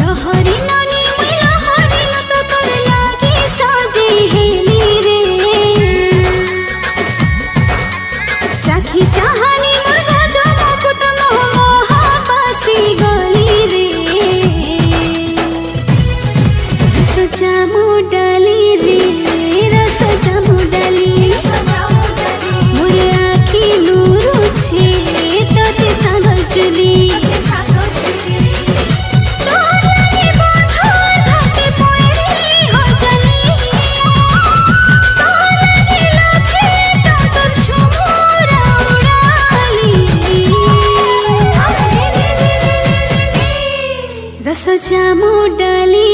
लहरी नानी मैं लहरी न तो कर लागी साजे हेली रे चाखी चाहनी मोर गजो मुकुट मोह महापासी गली रे रस जामु डाली रे रस जामु डाली मोर आखी लूरु छे तोते सागर चुली रस जामु डाली